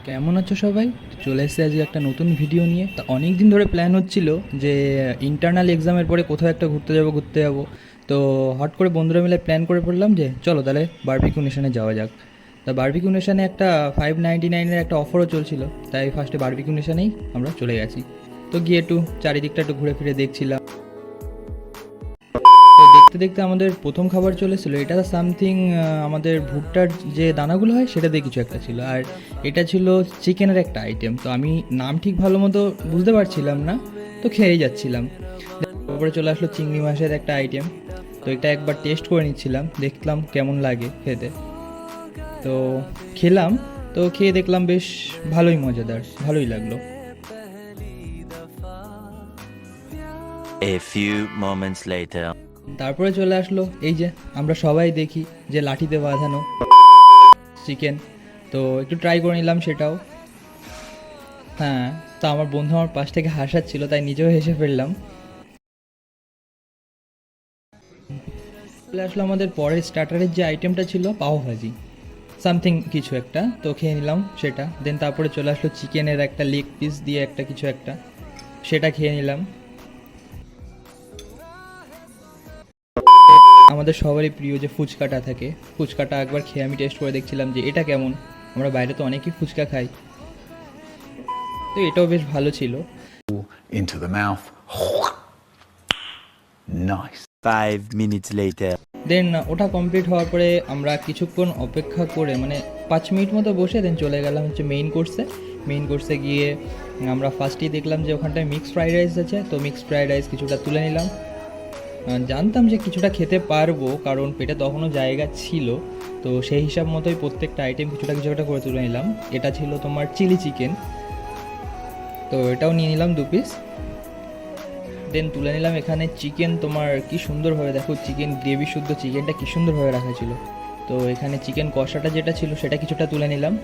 কেমন আছো সবাই? চলে এসেছে আজকে একটা নতুন ভিডিও নিয়ে। তা অনেক দিন ধরে প্ল্যান হচ্ছিল যে ইন্টারনাল এক্সামের পরে কোথাও একটা ঘুরতে যাব। তো হট করে বন্ধুরা মিলে প্ল্যান করে পড়লাম যে চলো তাহলে বারবিকিউ নেশনে যাওয়া যাক। তা বারবিকিউ নেশনে একটা 599-এর একটা অফারও চলছিল, তাই ফার্স্টে বারবিকিউ নেশনেই আমরা চলে গেছি। তো গিয়ে একটু চারিদিকটা একটু ঘুরে ফিরে দেখছিলাম। তো দেখতে দেখতে আমাদের প্রথম খাবার চলে এসেছিলো। এটা সামথিং আমাদের ভুট্টার যে দানাগুলো হয় সেটা দিয়ে কিছু একটা ছিল, আর এটা ছিল চিকেনের একটা আইটেম। তো আমি নাম ঠিক ভালো মতো বুঝতে পারছিলাম না, তো খেয়েই যাচ্ছিলাম। তারপরে চলে আসলো চিংড়ি মাছের একটা আইটেম। তো এটা একবার টেস্ট করে নিচ্ছিলাম, দেখলাম কেমন লাগে খেতে। তো খেলাম, তো খেয়ে দেখলাম বেশ ভালোই মজাদার, ভালোই লাগলো। A few moments later. তারপরে চলে আসলো এই যে আমরা সবাই দেখি যে লাঠিতে বাঁধানো চিকেন। তো একটু ট্রাই করে নিলাম সেটাও। হ্যাঁ, তো আমার বন্ধু আমার পাশ থেকে হাসাচ্ছিল, তাই নিজেও হেসে ফেললাম। চলে আসলো আমাদের পরের স্টার্টারের যে আইটেমটা ছিল পাও ভাজি সামথিং কিছু একটা, তো খেয়ে নিলাম সেটা। দেন তারপরে চলে আসলো চিকেনের একটা লেগ পিস দিয়ে একটা কিছু একটা, সেটা খেয়ে নিলাম। আমাদের সবারই প্রিয় যে ফুচকাটা থাকে, ফুচকাটা একবার খেয়ে আমি টেস্ট করে দেখছিলাম যে এটা কেমন। আমরা বাইরে তো অনেকেই ফুচকা খাই, তো এটাও বেশ ভালো ছিল। into the mouth. Nice. 5 minutes later. দেন ওটা কমপ্লিট হওয়ার পরে আমরা কিছুক্ষণ অপেক্ষা করে মানে 5 মিনিট মতো বসে দেন চলে গেলাম হচ্ছে মেইন কোর্সে গিয়ে আমরা ফার্স্টেই দেখলাম যে ওখানটায় মিক্সড ফ্রাইড রাইস আছে। তো মিক্সড ফ্রাইড রাইস কিছুটা তুলে নিলাম। জানতাম যে কিছুটা খেতে পারবো, কারণ পেটে তখনও জায়গা ছিল। তো সেই হিসাব মতোই প্রত্যেকটা আইটেম কিছুটা কিছু একটা করে তুলে নিলাম। এটা ছিল তোমার চিলি চিকেন, তো এটাও নিয়ে নিলাম 2 পিস। দেন তুলে নিলাম এখানে চিকেন। তোমার কি সুন্দরভাবে দেখো, চিকেন গ্রেভি শুদ্ধ চিকেনটা কি সুন্দরভাবে রাখা ছিল। তো এখানে চিকেন কষাটা যেটা ছিল সেটা কিছুটা তুলে নিলাম।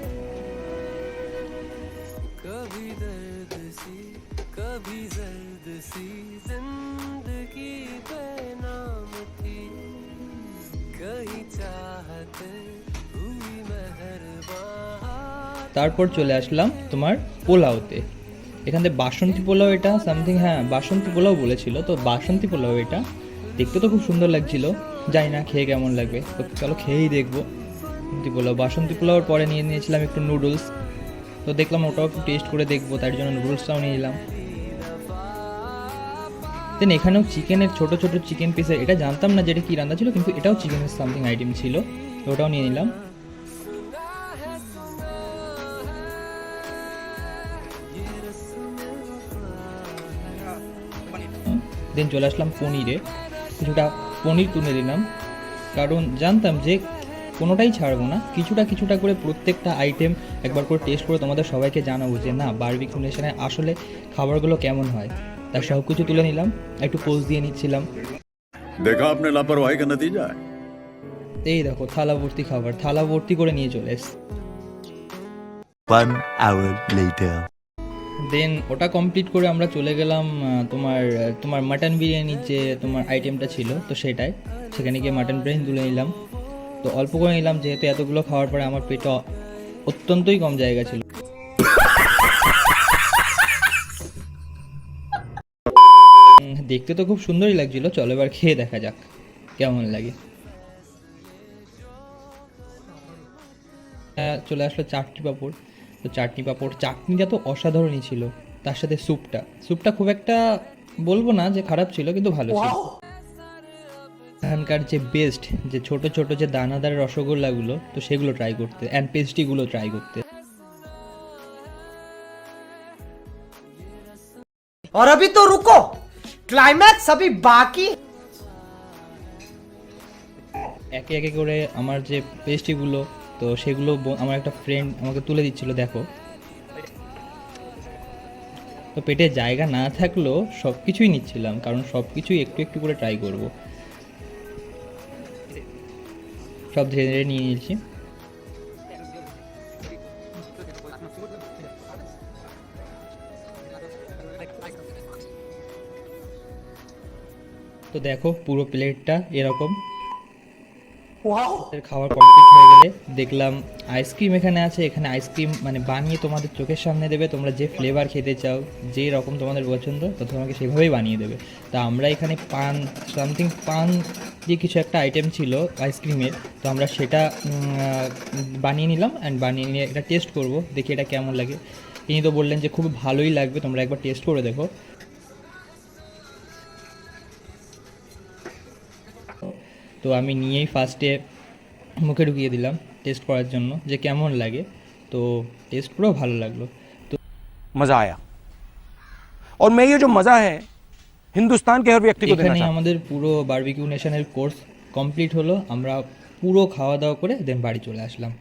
তারপর চলে আসলাম তোমার পোলাওতে। এখান থেকে বাসন্তী পোলাও, এটা সামথিং, হ্যাঁ বাসন্তী পোলাও বলেছিল। তো বাসন্তী পোলাও এটা দেখতে তো খুব সুন্দর লাগছিল, জানি না খেয়ে কেমন লাগবে, তো চলো খেয়েই দেখবো। বাসন্তী পোলাওর পরে নিয়ে নিয়েছিলাম একটু নুডলস। তো দেখলাম ওটাও একটু টেস্ট করে দেখবো, তার জন্য নুডলসটাও নিয়ে নিলাম। দেন এখানেও চিকেনের ছোট ছোট চিকেন পিসের, এটা জানতাম না যেটা কী রান্না ছিল, কিন্তু এটাও চিকেনের সামথিং আইটেম ছিল, তো ওটাও নিয়ে নিলাম। দেন চলে আসলাম পনিরে, কিছুটা পনির তুলে নিলাম, কারণ জানতাম যে কোনোটাই ছাড়বো না, কিছুটা কিছুটা করে প্রত্যেকটা আইটেম একবার করে টেস্ট করে তোমাদের সবাইকে জানাবো যে না বারবিকিউ নেশনে আসলে খাবারগুলো কেমন হয়। তার সব কিছু তুলে নিলাম, একটু পোজ দিয়ে নিচ্ছিলাম। देखा आपने लापरवाही का नतीजा है। এই দেখো থালা ভর্তি খাবার, থালা ভর্তি করে নিয়ে চলে এসছি। 1 hour later. দেন ওটা কমপ্লিট করে আমরা চলে গেলাম তোমার তোমার মাটন বিরিয়ানির যে তোমার আইটেমটা ছিল, তো সেখানে গিয়ে মাটন বিরিয়ানি তুলে নিলাম। তো অল্প করে নিলাম, যেহেতু এতগুলো খাওয়ার পরে আমার পেটে অত্যন্তই কম জায়গা ছিল। দেখতে তো খুব সুন্দরই লাগছিল, চলো এবার খেয়ে দেখা যাক কেমন লাগে। চলে আসলো চাটনি পাঁপড়। তো চাটনিটা তো অসাধারণই ছিল, তার সাথে স্যুপটা খুব একটা বলবো না যে খারাপ ছিল, কিন্তু ভালো ছিল। এখানকার যে বেস্ট যে ছোট ছোট যে দানাদার রসগোল্লাগুলো, তো সেগুলো ট্রাই করতে, অ্যান্ড পেস্ট্রিগুলো ট্রাই করতে। और अभी तो रुको, क्लाइमैक्स अभी बाकी। একে একে করে আমার যে পেস্ট্রিগুলো, তো সেগুলো আমার একটা ফ্রেন্ড আমাকে তুলে দিচ্ছিল, দেখো। তো পেটে জায়গা না থাকলেও সব কিছুই নিচ্ছিলাম, কারণ সব কিছুই একটু একটু করে ট্রাই করব। সব ধীরে ধীরে নিয়ে নিয়েছি। তো দেখো পুরো প্লেটটা এরকম। খাবার কমপ্লিট হয়ে গেলে দেখলাম আইসক্রিম এখানে আছে। এখানে আইসক্রিম মানে বানিয়ে তোমাদের চোখের সামনে দেবে, তোমরা যে ফ্লেভার খেতে চাও, যেই রকম তোমাদের পছন্দ তো তোমাকে সেভাবেই বানিয়ে দেবে। তা আমরা এখানে পান পান দিয়ে কিছু একটা আইটেম ছিল আইসক্রিমের, তো আমরা সেটা বানিয়ে নিলাম অ্যান্ড বানিয়ে নিয়ে এটা টেস্ট করব, দেখি এটা কেমন লাগে। ইনি তো বললেন যে খুব ভালোই লাগবে, তোমরা একবার টেস্ট করে দেখো। তো আমি নিয়েই ফার্স্টে মুখে ঢুকিয়ে দিলাম টেস্ট করার জন্য যে কেমন লাগে। তো টেস্ট করেও ভালো লাগলো। তো मजा आया और मैं ये जो मजा है हिंदुस्तान के हर व्यक्ति को देना এখানে चाहता हूं। আমাদের পুরো বারবিকিউ নেশনের কোর্স কমপ্লিট হলো। আমরা পুরো খাওয়া দাওয়া করে দেন বাড়ি চলে আসলাম।